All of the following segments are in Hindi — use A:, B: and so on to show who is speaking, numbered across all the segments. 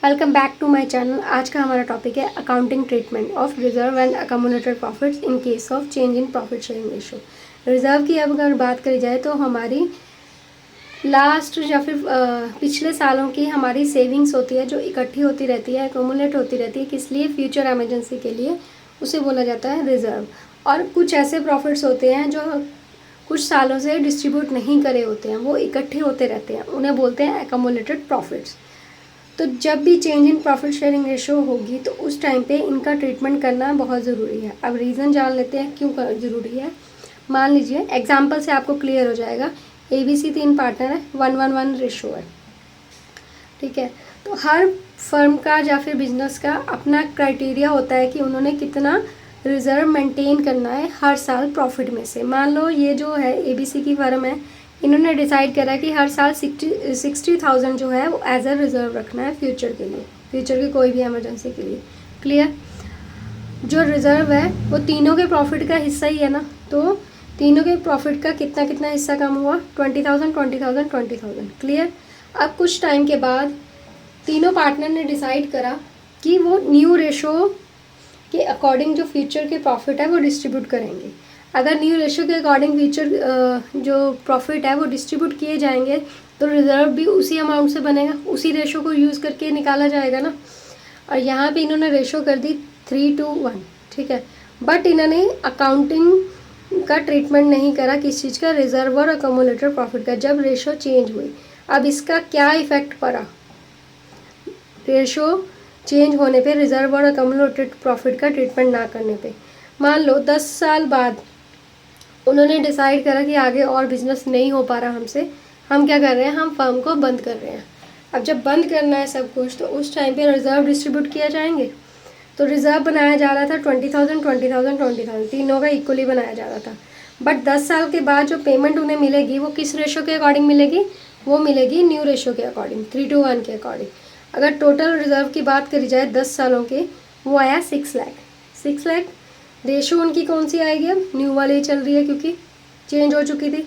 A: Welcome back to my channel. आज का हमारा टॉपिक है accounting treatment of reserve and accumulated profits in case of change in profit sharing ratio. Reserve की अब अगर बात करी जाए तो हमारी लास्ट या फिर पिछले सालों की हमारी सेविंग्स होती है जो इकट्ठी होती रहती है, अकम्युलेट होती रहती है, किस लिए? फ्यूचर एमरजेंसी के लिए। उसे बोला जाता है रिजर्व। और कुछ ऐसे प्रॉफिट्स होते हैं जो कुछ सालों से डिस्ट्रीब्यूट नहीं करे होते हैं, वो इकट्ठे होते रहते हैं, उन्हें बोलते हैं अकम्युलेटेड प्रॉफिट्स। तो जब भी change in profit sharing ratio होगी तो उस टाइम पे इनका ट्रीटमेंट करना बहुत ज़रूरी है। अब रीज़न जान लेते हैं क्यों ज़रूरी है। मान लीजिए एग्जांपल से आपको क्लियर हो जाएगा। ABC 3 पार्टनर है, 1-1-1 रेशियो है, ठीक है। तो हर फर्म का या फिर बिजनेस का अपना क्राइटेरिया होता है कि उन्होंने कितना रिजर्व मेंटेन करना है हर साल प्रॉफिट में से। मान लो ये जो है ABC की फर्म है, इन्होंने डिसाइड करा कि हर साल 60,000 जो है वो एज अ रिज़र्व रखना है फ्यूचर के लिए, फ्यूचर की कोई भी इमरजेंसी के लिए। क्लियर? जो रिज़र्व है वो तीनों के प्रॉफिट का हिस्सा ही है ना, तो तीनों के प्रॉफिट का कितना कितना हिस्सा कम हुआ? 20,000 20,000 20,000। क्लियर? अब कुछ टाइम के बाद तीनों पार्टनर ने डिसाइड करा कि वो न्यू रेशो के अकॉर्डिंग जो फ्यूचर के प्रॉफिट है वो डिस्ट्रीब्यूट करेंगे। अगर न्यू रेशियो के अकॉर्डिंग फ्यूचर जो प्रॉफिट है वो डिस्ट्रीब्यूट किए जाएंगे तो रिजर्व भी उसी अमाउंट से बनेगा, उसी रेशो को यूज़ करके निकाला जाएगा ना। और यहाँ पे इन्होंने रेशो कर दी 3:1, ठीक है। बट इन्होंने अकाउंटिंग का ट्रीटमेंट नहीं करा किस चीज़ का? रिजर्व और अकोमुलेटेड प्रॉफिट का। जब रेशो चेंज हुई, अब इसका क्या इफेक्ट पड़ा? रेशो चेंज होने पे रिजर्व और अकोमुलेटेड प्रॉफिट का ट्रीटमेंट ना करने पे, मान लो 10 साल बाद उन्होंने डिसाइड करा कि आगे और बिजनेस नहीं हो पा रहा हमसे, हम क्या कर रहे हैं? हम फर्म को बंद कर रहे हैं। अब जब बंद करना है सब कुछ तो उस टाइम पे रिजर्व डिस्ट्रीब्यूट किया जाएंगे। तो रिजर्व बनाया जा रहा था 20,000 20,000 20,000, तीनों का इक्वली बनाया जा रहा था। बट 10 साल के बाद जो पेमेंट उन्हें मिलेगी वो किस रेशो के अकॉर्डिंग मिलेगी? वो मिलेगी न्यू रेशो के अकॉर्डिंग, 3:1 के अकॉर्डिंग। अगर टोटल रिजर्व की बात करी जाए 10 सालों के, वो आया 6 लाख। 6 लाख रेशो उनकी कौन सी आएगी? अब न्यू वाली चल रही है क्योंकि चेंज हो चुकी थी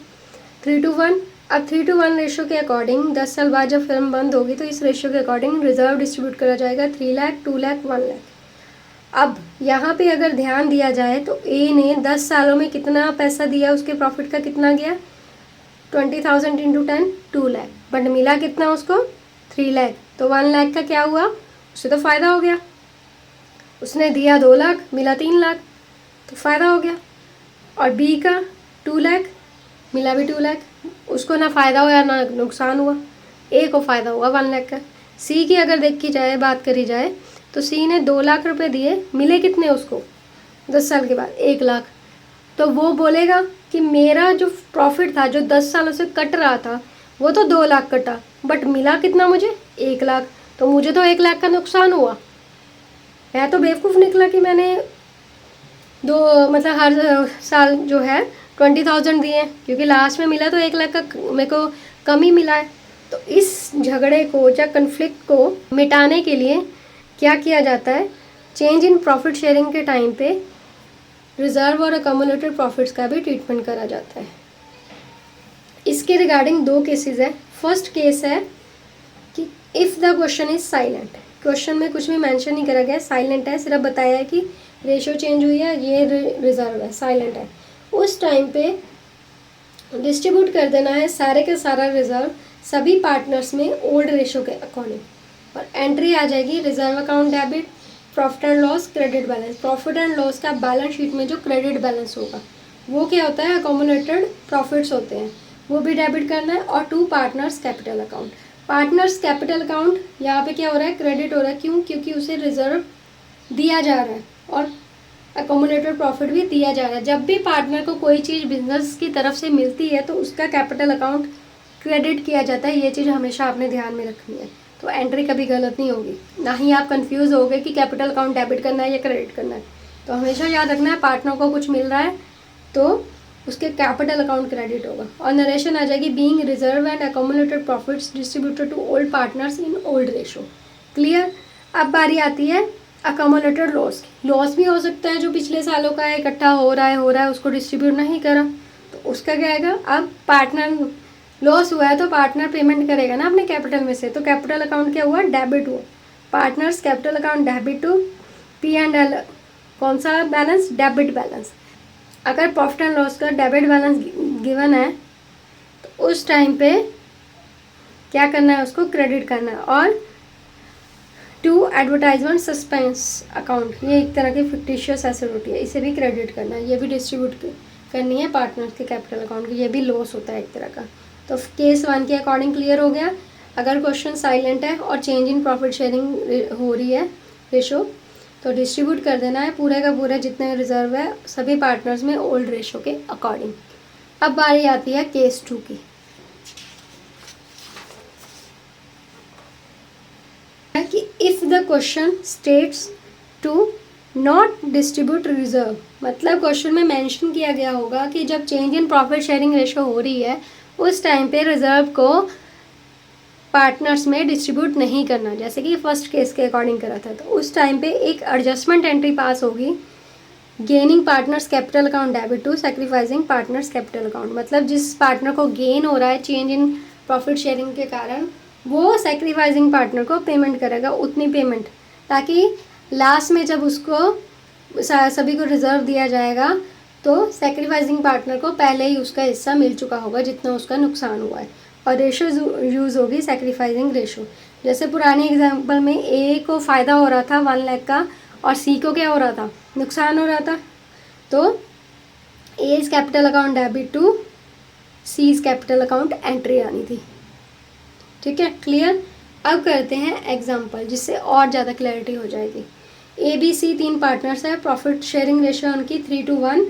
A: 3:1। अब 3:1 रेशो के अकॉर्डिंग 10 साल बाद जब फिल्म बंद होगी तो इस रेशो के अकॉर्डिंग रिजर्व डिस्ट्रीब्यूट करा जाएगा 3 लाख 2 लाख 1 लाख। अब यहाँ पे अगर ध्यान दिया जाए तो ए ने 10 सालों में कितना पैसा दिया, उसके प्रॉफिट का कितना गया? 20,000 इंटू 10 2 लाख, बट मिला कितना उसको? 3 लाख। तो 1 लाख का क्या हुआ? उससे तो फ़ायदा हो गया। उसने दिया 2 लाख, मिला 3 लाख, तो फ़ायदा हो गया। और बी का 2 लाख, मिला भी 2 लाख, उसको ना फ़ायदा हुआ ना नुकसान हुआ। ए को फ़ायदा हुआ 1 लाख का। सी की अगर देखी जाए, बात करी जाए तो सी ने 2 लाख रुपए दिए, मिले कितने उसको 10 साल के बाद? 1 लाख। तो वो बोलेगा कि मेरा जो प्रॉफिट था जो 10 सालों से कट रहा था वो तो 2 लाख कटा, बट मिला कितना मुझे? 1 लाख। तो मुझे तो 1 लाख का नुकसान हुआ। मैं तो बेवकूफ़ निकला कि मैंने मतलब हर साल जो है 20,000 दिए, क्योंकि लास्ट में मिला तो 1 लाख का मेरे को कम ही मिला है। तो इस झगड़े को या कन्फ्लिक्ट को मिटाने के लिए क्या किया जाता है? चेंज इन प्रॉफिट शेयरिंग के टाइम पे रिजर्व और अकोमुलेटेड प्रॉफिट्स का भी ट्रीटमेंट करा जाता है। इसके रिगार्डिंग 2 केसेस है। फर्स्ट केस है कि if the question is silent, question में कुछ भी मेंशन नहीं करा गया, साइलेंट है, सिर्फ बताया है कि रेशो चेंज हुई है, ये रिजर्व है, साइलेंट है। उस टाइम पे डिस्ट्रीब्यूट कर देना है सारे के सारा रिजर्व सभी पार्टनर्स में ओल्ड रेशो के अकॉर्डिंग। और एंट्री आ जाएगी reserve account debit, profit and loss, credit balance. Profit and loss का बैलेंस शीट में जो क्रेडिट बैलेंस होगा वो क्या होता है? अकोमुलेटेड प्रॉफिट्स होते हैं, वो भी डेबिट करना है। और 2 partners capital account. Partners capital account यहाँ पे क्या हो रहा है? क्रेडिट हो रहा है। क्यों? क्योंकि उसे रिजर्व दिया जा रहा है और अकोमुलेटेड प्रॉफिट भी दिया जा रहा है। जब भी पार्टनर को कोई चीज़ बिजनेस की तरफ से मिलती है तो उसका कैपिटल अकाउंट क्रेडिट किया जाता है। ये चीज़ हमेशा आपने ध्यान में रखनी है, तो एंट्री कभी गलत नहीं होगी, ना ही आप कंफ्यूज होगे कि कैपिटल अकाउंट डेबिट करना है या क्रेडिट करना है। तो हमेशा याद रखना है पार्टनर को कुछ मिल रहा है तो उसके कैपिटल अकाउंट क्रेडिट होगा। और नरेशन आ जाएगी being reserve and accumulated profits distributed to old partners in old ratio. Clear? अब बारी आती है अकोमुलेटेड लॉस की। लॉस भी हो सकता है जो पिछले सालों का है, इकट्ठा हो रहा है उसको डिस्ट्रीब्यूट नहीं करा तो उसका क्या आएगा? अब पार्टनर लॉस हुआ है तो पार्टनर पेमेंट करेगा ना अपने कैपिटल में से, तो कैपिटल अकाउंट क्या हुआ? डेबिट हुआ। Partners capital account debit to P&L, कौन सा बैलेंस, डेबिट बैलेंस। अगर प्रॉफिट एंड लॉस का डेबिट बैलेंस गिवन है तो उस टाइम पे क्या करना है, उसको क्रेडिट करना है। और टू एडवर्टाइजमेंट सस्पेंस अकाउंट, ये एक तरह की फिक्टिशियस एसेट होती है, इसे भी क्रेडिट करना है, ये भी डिस्ट्रीब्यूट करनी है पार्टनर्स के कैपिटल अकाउंट की, ये भी लॉस होता है एक तरह का। तो केस 1 के अकॉर्डिंग क्लियर हो गया। अगर क्वेश्चन साइलेंट है और चेंज इन प्रॉफिट शेयरिंग हो रही है रेशो, तो डिस्ट्रीब्यूट कर देना है पूरे का पूरा जितने रिजर्व है सभी पार्टनर्स में ओल्ड रेशो के अकॉर्डिंग। अब बारी आती है केस 2 की। कि if the question states to not distribute reserve, मतलब क्वेश्चन में मेंशन किया गया होगा कि जब change in profit sharing ratio हो रही है उस टाइम पे रिजर्व को पार्टनर्स में डिस्ट्रीब्यूट नहीं करना, जैसे कि फर्स्ट केस के अकॉर्डिंग करा था। तो उस टाइम पे एक एडजस्टमेंट एंट्री पास होगी, gaining partners capital account debit to sacrificing partners capital account. मतलब जिस पार्टनर को गेन हो रहा है चेंज इन प्रॉफिट शेयरिंग के कारण, वो सैक्रिफाइसिंग पार्टनर को पेमेंट करेगा उतनी पेमेंट, ताकि लास्ट में जब उसको सभी को रिजर्व दिया जाएगा तो सैक्रिफाइसिंग पार्टनर को पहले ही उसका हिस्सा मिल चुका होगा जितना उसका नुकसान हुआ है। और रेशो यूज़ होगी सैक्रिफाइसिंग रेशो। जैसे पुराने एग्जांपल में ए को फ़ायदा हो रहा था 1 लाख का और सी को क्या हो रहा था, नुकसान हो रहा था, तो A's capital account debit to C's capital account entry आनी थी। ठीक है, क्लियर। अब करते हैं एग्जांपल जिससे और ज़्यादा क्लैरिटी हो जाएगी। ABC 3 पार्टनर्स है, प्रॉफिट शेयरिंग रेशो उनकी 3:1।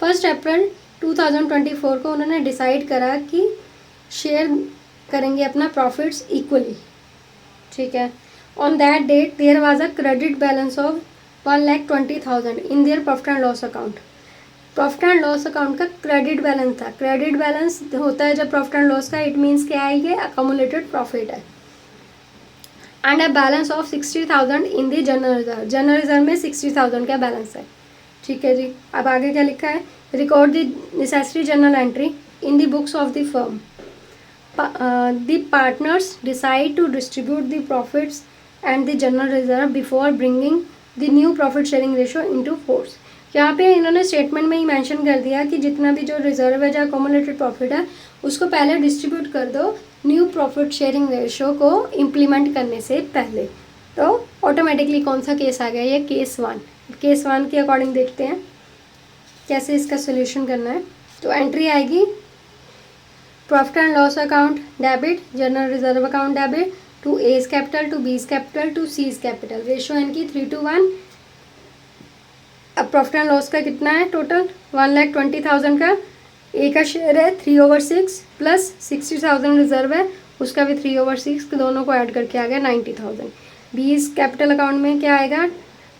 A: 1 अप्रैल 2024 को उन्होंने डिसाइड करा कि शेयर करेंगे अपना प्रॉफिट्स इक्वली। ठीक है, on that date there was a credit balance of 1,20,000 in their profit and loss account. Profit and loss account का क्रेडिट बैलेंस था। क्रेडिट बैलेंस होता है जब प्रॉफिट एंड लॉस का, इट मीन्स क्या है, ये अकोमुलेटेड प्रॉफिट है। And a balance of 60,000 in the general reserve. General reserve में 60,000 का बैलेंस है। ठीक है जी, अब आगे क्या लिखा है, record the necessary journal entry in the books of the firm. The partners decide to distribute the profits and the general reserve before bringing the new profit sharing ratio into force. यहाँ पे इन्होंने स्टेटमेंट में ही मेंशन कर दिया कि जितना भी जो रिजर्व है, जो अकोमुलेटेड प्रॉफिट है, उसको पहले डिस्ट्रीब्यूट कर दो न्यू प्रॉफिट शेयरिंग रेशो को इम्प्लीमेंट करने से पहले। तो ऑटोमेटिकली कौन सा केस आ गया, ये केस 1। केस 1 के अकॉर्डिंग देखते हैं कैसे इसका सोल्यूशन करना है। तो एंट्री आएगी profit and loss account debit, general reserve account debit to A's capital to B's capital to C's capital. Ratio इनकी 3:1। अब प्रॉफिट एंड लॉस का कितना है टोटल, 1,20,000 का ए का शेयर है 3/6 प्लस 60,000 रिजर्व है उसका भी 3/6, दोनों को ऐड करके आ गया 90,000। बीज कैपिटल अकाउंट में क्या आएगा,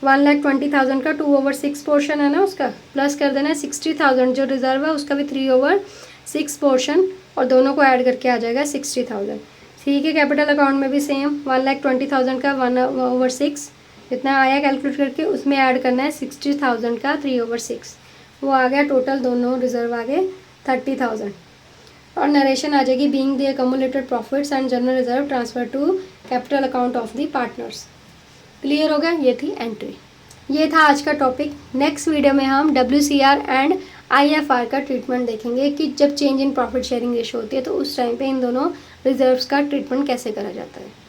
A: 1,20,000 का 2/6 पोर्शन है ना उसका, प्लस कर देना है 60,000 जो रिजर्व है उसका भी 3/6 पोर्शन, और दोनों को ऐड करके आ जाएगा 60,000। सी के कैपिटल अकाउंट में भी सेम 1,20,000 का 1/6 जितना आया कैलकुलेट करके उसमें ऐड करना है 60,000 का 3/6, वो आ गया टोटल, दोनों रिजर्व आ गए 30,000। और नरेशन आ जाएगी being the accumulated profits and general reserve transfer to capital account of the partners. Clear हो गया, ये थी एंट्री। ये था आज का टॉपिक। नेक्स्ट वीडियो में हम WCR एंड IFR का ट्रीटमेंट देखेंगे कि जब change in profit sharing ratio होती है तो उस टाइम पे इन दोनों रिजर्व्स का ट्रीटमेंट कैसे करा जाता है।